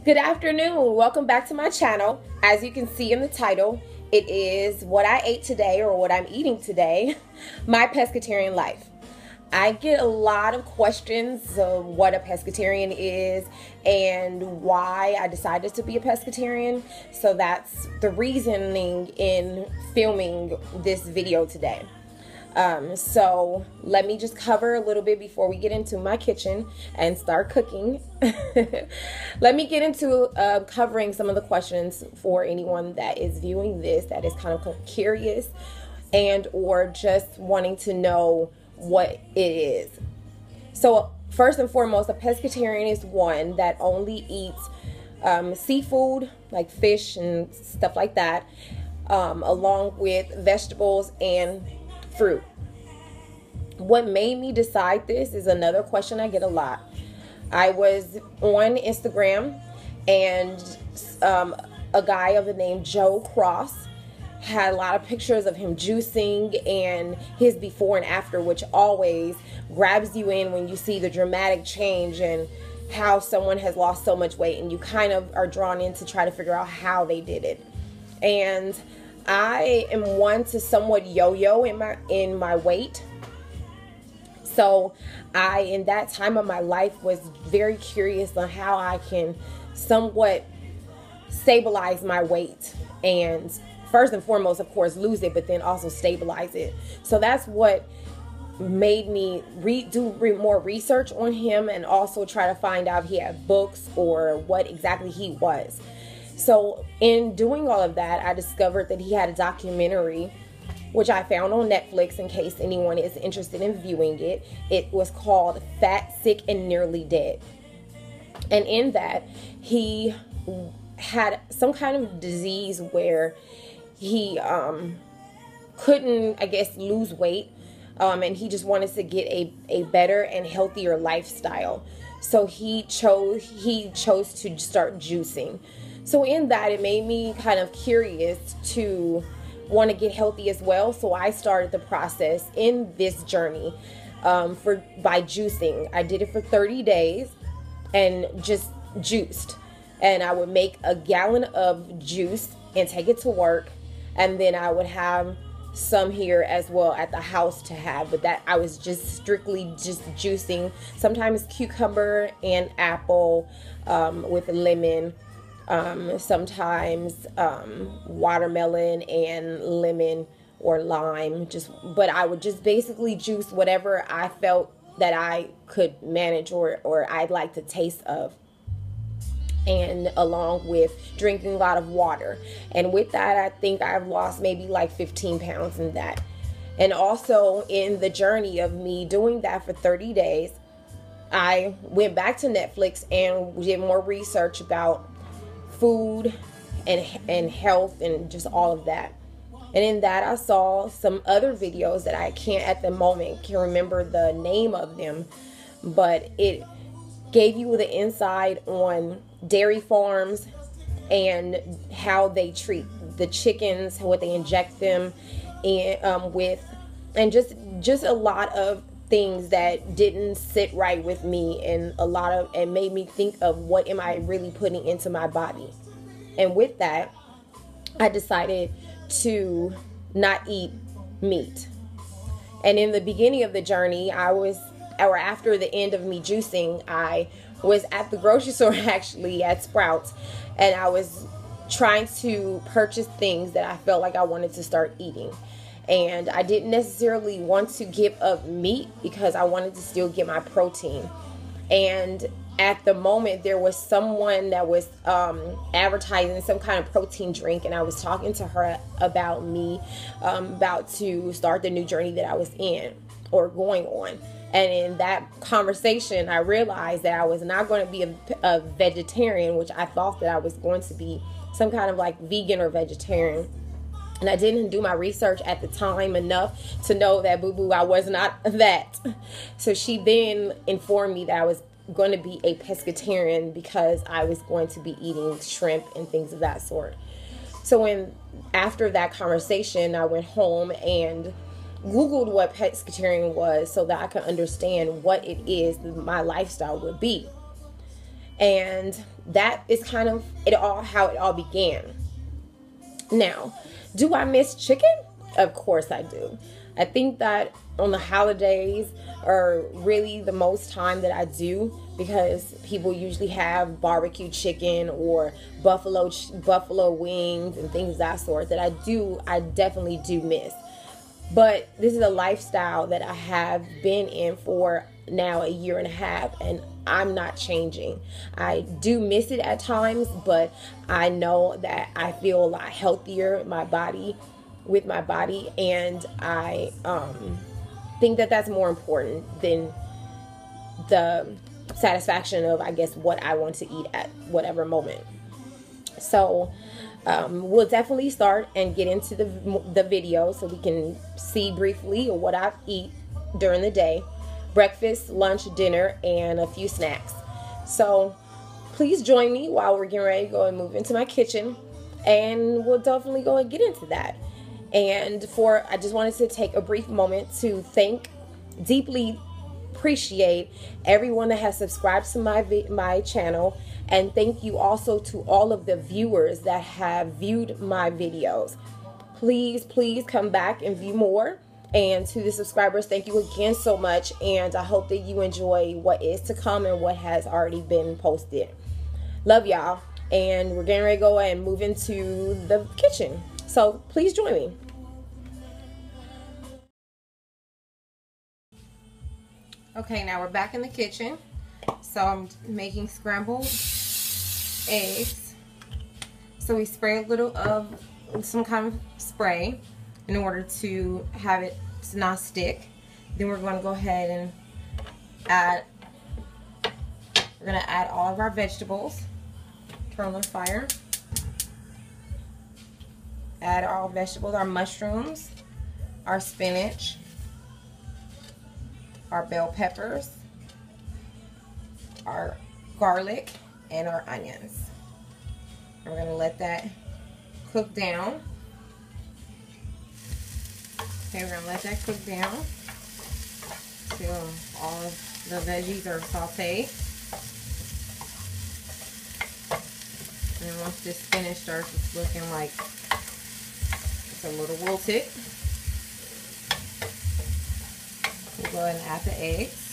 Good afternoon. Welcome back to my channel. As you can see in the title, it is what I ate today or what I'm eating today, my pescatarian life. I get a lot of questions of what a pescatarian is and why I decided to be a pescatarian. So that's the reasoning in filming this video today. So let me just cover a little bit before we get into my kitchen and start cooking. Let me get into covering some of the questions for anyone that is viewing this that is kind of curious and or just wanting to know what it is. So first and foremost, a pescatarian is one that only eats seafood like fish and stuff like that, along with vegetables and fruit. What made me decide this is another question I get a lot. I was on Instagram and a guy of the name Joe Cross had a lot of pictures of him juicing and his before and after, which always grabs you in when you see the dramatic change and how someone has lost so much weight, and you kind of are drawn in to try to figure out how they did it. And I am one to somewhat yo-yo in my weight. So I, in that time of my life, was very curious on how I can somewhat stabilize my weight. And first and foremost, of course, lose it, but then also stabilize it. So that's what made me do more research on him and also try to find out if he had books or what exactly he was. So in doing all of that, I discovered that he had a documentary, which I found on Netflix in case anyone is interested in viewing it. It was called Fat, Sick, and Nearly Dead. And in that, he had some kind of disease where he couldn't, I guess, lose weight. And he just wanted to get a better and healthier lifestyle. So he chose to start juicing. So in that, it made me kind of curious to want to get healthy as well. So I started the process in this journey by juicing. I did it for 30 days and just juiced. And I would make a gallon of juice and take it to work. And then I would have some here as well at the house to have. But that I was just strictly just juicing. Sometimes cucumber and apple with lemon. Sometimes watermelon and lemon or lime, but I would just basically juice whatever I felt that I could manage or I'd like to taste of, and along with drinking a lot of water. And with that, I think I've lost maybe like 15 pounds in that. And also in the journey of me doing that for 30 days, I went back to Netflix and did more research about food and health and just all of that. And in that, I saw some other videos that I can't at the moment can remember the name of them, but it gave you the insight on dairy farms and how they treat the chickens, what they inject them in, with, and just a lot of things that didn't sit right with me, and made me think of what am I really putting into my body. And with that, I decided to not eat meat. And in the beginning of the journey, after the end of me juicing, I was at the grocery store actually at Sprouts, and I was trying to purchase things that I felt like I wanted to start eating. And I didn't necessarily want to give up meat because I wanted to still get my protein. And at the moment, there was someone that was advertising some kind of protein drink, and I was talking to her about me about to start the new journey that I was in or going on. And in that conversation, I realized that I was not going to be a vegetarian, which I thought that I was going to be some kind of like vegan or vegetarian. And I didn't do my research at the time enough to know that, boo-boo, I was not that. So she then informed me that I was going to be a pescatarian because I was going to be eating shrimp and things of that sort. So after that conversation, I went home and Googled what pescatarian was so that I could understand what it is that my lifestyle would be. And that is kind of how it all began. Now, do I miss chicken? Of course I do. I think that on the holidays are really the most time that I do, because people usually have barbecue chicken or buffalo wings and things of that sort that I definitely do miss. But this is a lifestyle that I have been in for now a year and a half, and I'm not changing. I do miss it at times, but I know that I feel a lot healthier with my body, and I think that that's more important than the satisfaction of, I guess, what I want to eat at whatever moment. So we'll definitely start and get into the video so we can see briefly what I eat during the day: breakfast, lunch, dinner, and a few snacks. So please join me while we're getting ready to go and move into my kitchen, and we'll definitely go and get into that. And I just wanted to take a brief moment to deeply appreciate everyone that has subscribed to my channel, and thank you also to all of the viewers that have viewed my videos. Please come back and view more. And to the subscribers, thank you again so much, and I hope that you enjoy what is to come and what has already been posted. Love y'all, and we're getting ready to go and move into the kitchen, so please join me. Okay, now we're back in the kitchen. So I'm making scrambled eggs. So we spray a little of some kind of spray in order to have it to not stick. Then we're going to go ahead and add all of our vegetables. Turn on the fire. Add all vegetables: our mushrooms, our spinach, our bell peppers, our garlic, and our onions. And we're going to let that cook down. Okay, we're going to let that cook down till all of the veggies are sauteed. And then once this spinach starts looking like it's a little wilted, we'll go ahead and add the eggs.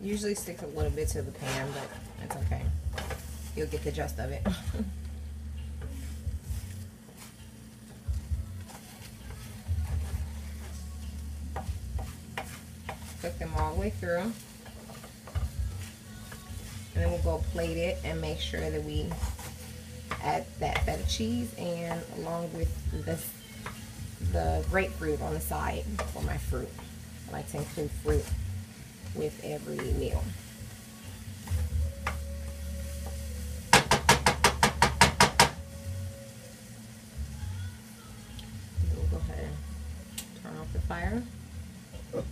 Usually sticks a little bit to the pan, but it's okay. You'll get the gist of it. Cook them all the way through. And then we'll go plate it and make sure that we add that feta cheese, and along with the grapefruit on the side for my fruit. I like to include fruit with every meal. We'll go ahead and turn off the fire. I'm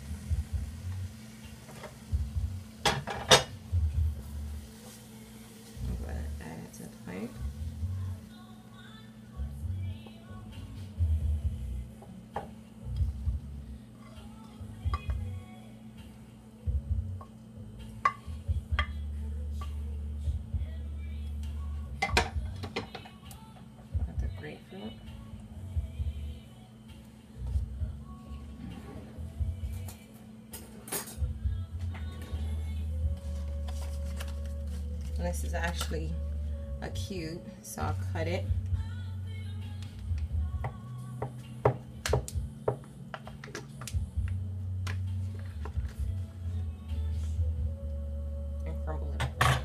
going to add it to the plate. Grapefruit. And this is actually a cube, so I'll cut it. And crumble it up.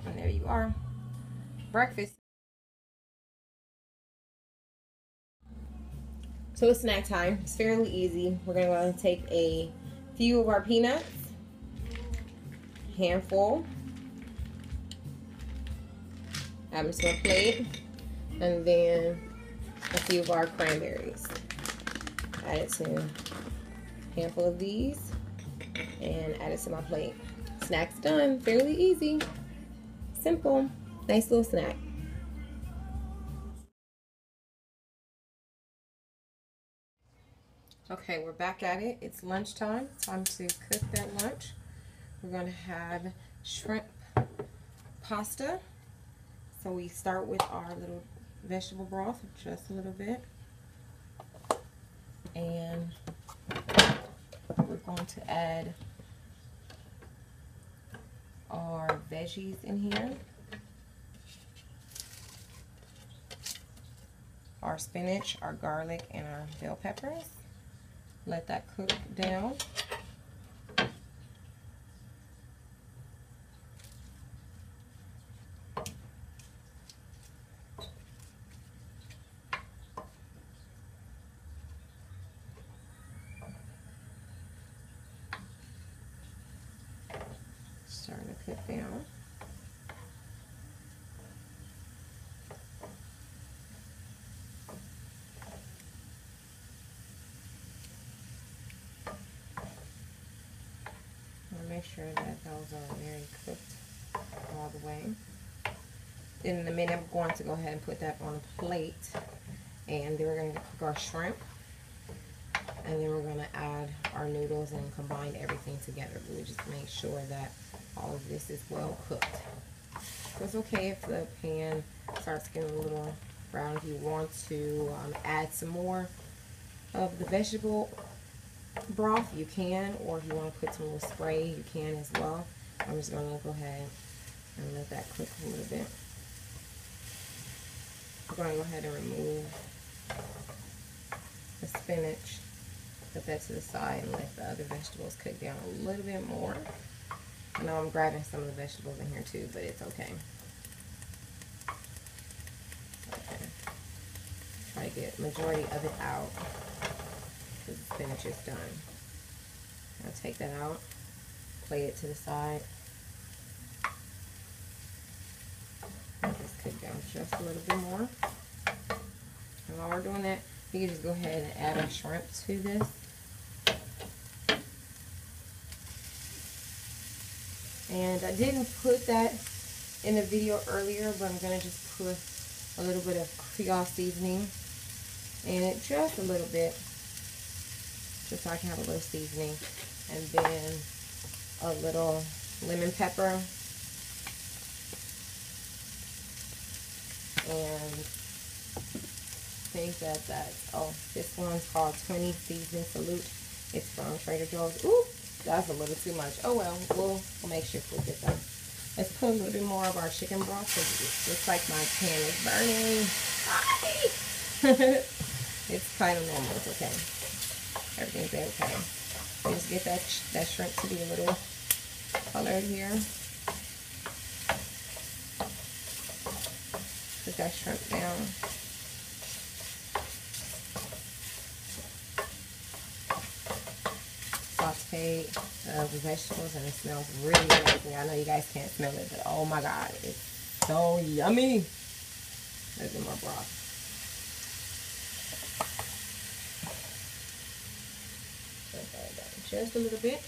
And there you are. Breakfast. So it's snack time. It's fairly easy. We're going to take a few of our peanuts, handful. Add them to a plate, and then a few of our cranberries. Add it to a handful of these, and add it to my plate. Snack's done. Fairly easy, simple, nice little snack. Okay, we're back at it. It's lunchtime. Time to cook that lunch. We're gonna have shrimp pasta. So we start with our little vegetable broth, just a little bit. And we're going to add our veggies in here. Our spinach, our garlic, and our bell peppers. Let that cook down. Starting to cook down. Make sure that those are very cooked all the way. Then in a minute, I'm going to go ahead and put that on a plate, and then we're going to cook our shrimp, and then we're going to add our noodles and combine everything together. We'll just make sure that all of this is well cooked. So it's okay if the pan starts getting a little brown. If you want to add some more of the vegetable broth, you can, or if you want to put some little spray, you can as well. I'm just going to go ahead and let that cook a little bit. I'm going to go ahead and remove the spinach, put that to the side, and let the other vegetables cook down a little bit more. I know I'm grabbing some of the vegetables in here too, but it's okay. Okay. Try to get majority of it out. The spinach is done. I'll take that out, plate it to the side. Let this cook down just a little bit more. And while we're doing that, you can just go ahead and add our shrimp to this. And I didn't put that in the video earlier, but I'm going to just put a little bit of Creole seasoning in it, just a little bit, just so I can have a little seasoning, and then a little lemon pepper, and I think that's, oh, this one's called 20 Seasoning Salute. It's from Trader Joe's. Ooh, that's a little too much. Oh well, we'll make sure we'll get that. Let's put a little bit more of our chicken broth, because it looks like my pan is burning. Hi! It's kind of normal. It's okay. Everything's okay. Just get that shrimp to be a little colored here. Put that shrimp down. Saute the vegetables, and it smells really amazing. I know you guys can't smell it, but oh my god, it's so yummy. There's more broth. Just a little bit.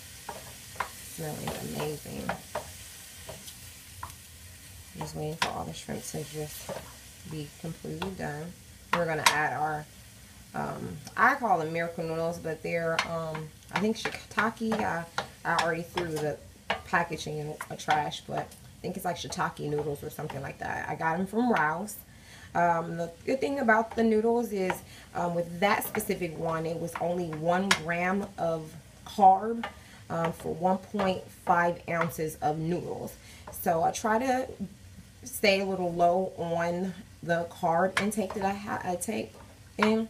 Smelling amazing. Just waiting for all the shrimp to just be completely done. We're gonna add our I call them miracle noodles, but they're I think shiitake. I already threw the packaging in a trash, but I think it's like shiitake noodles or something like that. I got them from Rouse. The good thing about the noodles is with that specific one, it was only 1 gram of carb for 1.5 ounces of noodles. So I try to stay a little low on the carb intake that I take in.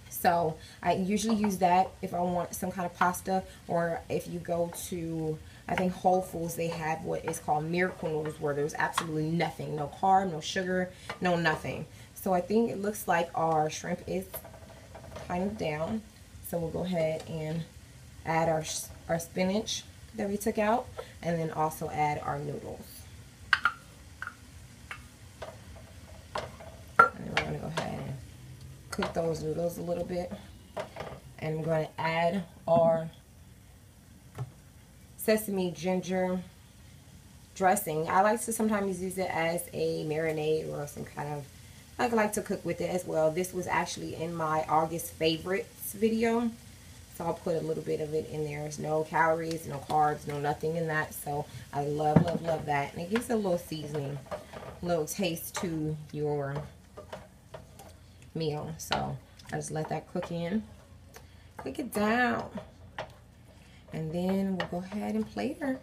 So I usually use that if I want some kind of pasta, or if you go to, I think Whole Foods, they have what is called miracle noodles, where there's absolutely nothing, no carb, no sugar, no nothing. So I think it looks like our shrimp is kind of down. So we'll go ahead and add our spinach that we took out, and then also add our noodles. And then we're going to go ahead and cook those noodles a little bit. And I'm going to add our sesame ginger dressing. I like to sometimes use it as a marinade or some kind of, I like to cook with it as well. This was actually in my August favorites video, so I'll put a little bit of it in there. There's no calories, no carbs, no nothing in that, so I love, love, love that. And it gives a little seasoning, a little taste to your meal. So I just let that cook in, cook it down, and then we'll go ahead and plate her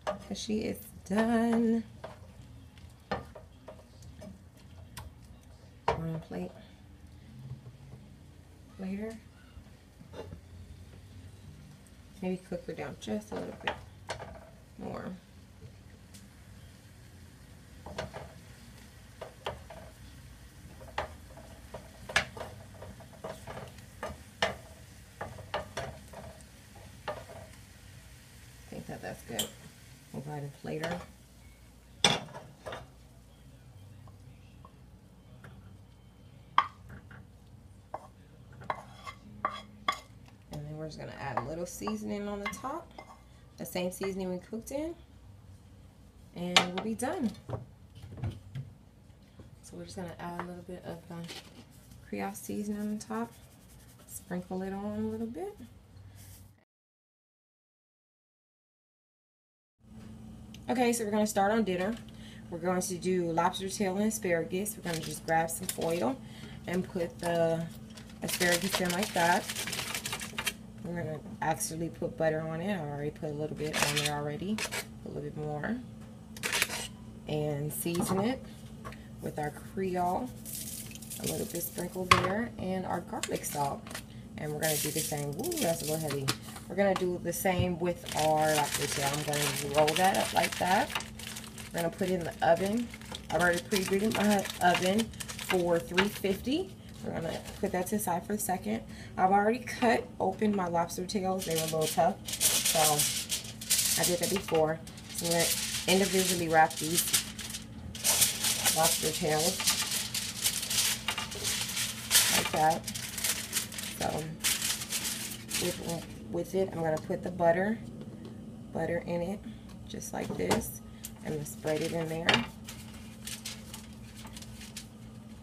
because she is done. On a plate later. Maybe cook her down just a little bit more. I think that's good. We'll go ahead and plate her. We're just going to add a little seasoning on the top, the same seasoning we cooked in, and we'll be done. So we're just going to add a little bit of Creole seasoning on the top, sprinkle it on a little bit. Okay, so we're going to start on dinner. We're going to do lobster tail and asparagus. We're going to just grab some foil and put the asparagus in like that. We're going to actually put butter on it. I already put a little bit on there already. A little bit more. And season it with our Creole. A little bit sprinkled there. And our garlic salt. And we're going to do the same. Ooh, that's a little heavy. We're going to do the same with our lobster tail. I'm going to roll that up like that. We're going to put it in the oven. I've already preheated my oven for 350. We're going to put that to the side for a second. I've already cut open my lobster tails. They were a little tough, so I did that before. So I'm going to individually wrap these lobster tails like that. So with it, I'm going to put the butter in it, just like this, and spread it in there.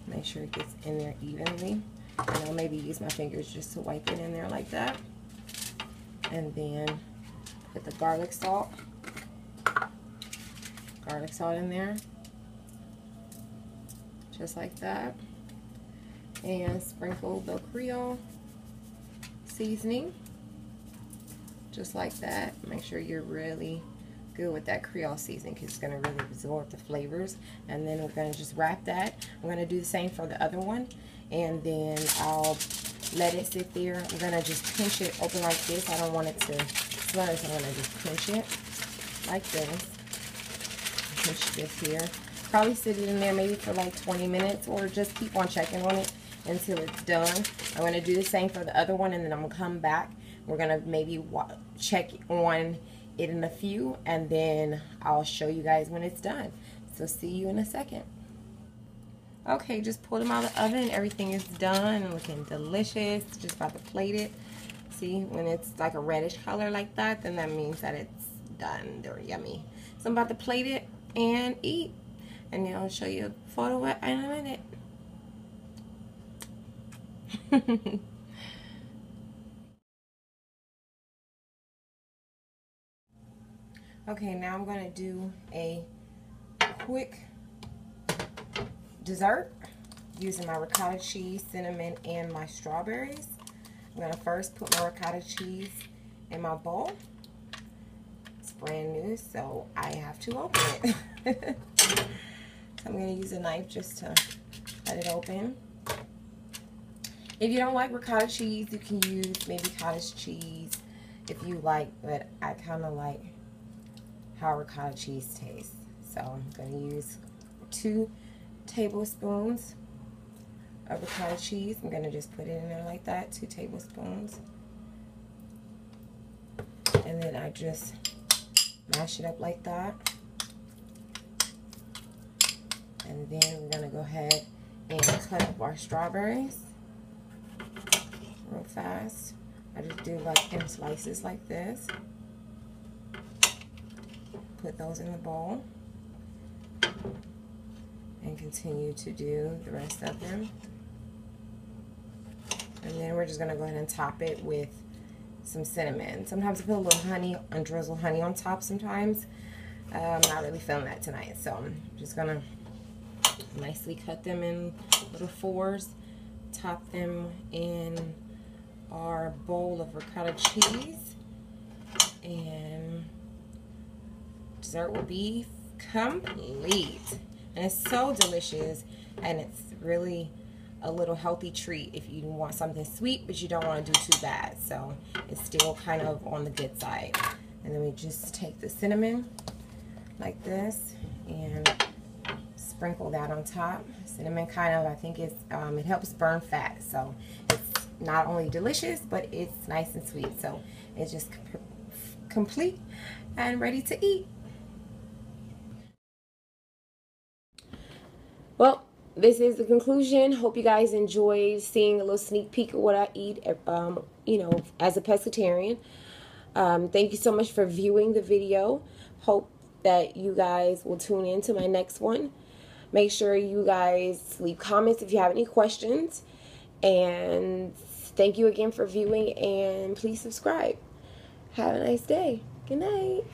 Make sure it gets in there evenly. And I'll maybe use my fingers just to wipe it in there like that. And then put the garlic salt in there. Just like that. And sprinkle the Creole seasoning. Just like that. Make sure you're really good with that Creole seasoning because it's going to really absorb the flavors. And then we're going to just wrap that. I'm going to do the same for the other one, and then I'll let it sit there. I'm going to just pinch it open like this. I don't want it to slur, so I'm going to just pinch it like this. Pinch this here. Probably sit it in there maybe for like 20 minutes, or just keep on checking on it until it's done. I'm going to do the same for the other one, and then I'm going to come back. We're going to maybe check on it in a few, and then I'll show you guys when it's done. So see you in a second. Okay, just pulled them out of the oven. Everything is done and looking delicious. Just about to plate it. See, when it's like a reddish color like that, then that means that it's done. They're yummy. So I'm about to plate it and eat, and then I'll show you a photo in a minute. Okay, now I'm going to do a quick dessert using my ricotta cheese, cinnamon, and my strawberries. I'm going to first put my ricotta cheese in my bowl. It's brand new, so I have to open it. So I'm going to use a knife just to cut it open. If you don't like ricotta cheese, you can use maybe cottage cheese if you like, but I kind of like how ricotta cheese tastes. So I'm going to use 2 tablespoons of ricotta cheese. I'm going to just put it in there like that, 2 tablespoons. And then I just mash it up like that. And then we're going to go ahead and cut up our strawberries real fast. I just do like in slices like this. Put those in the bowl. And continue to do the rest of them. And then we're just going to go ahead and top it with some cinnamon. Sometimes I put a little honey, undrizzled honey on top sometimes. I'm not really feeling that tonight. So I'm just going to nicely cut them in little fours. Top them in our bowl of ricotta cheese. And dessert will be complete. And it's so delicious, and it's really a little healthy treat if you want something sweet but you don't want to do too bad. So it's still kind of on the good side. And then we just take the cinnamon like this and sprinkle that on top. Cinnamon kind of, I think it's it helps burn fat, so it's not only delicious but it's nice and sweet. So it's just complete and ready to eat. Well, this is the conclusion. Hope you guys enjoyed seeing a little sneak peek of what I eat, you know, as a pescatarian. Thank you so much for viewing the video. Hope that you guys will tune in to my next one. Make sure you guys leave comments if you have any questions. And thank you again for viewing, and please subscribe. Have a nice day. Good night.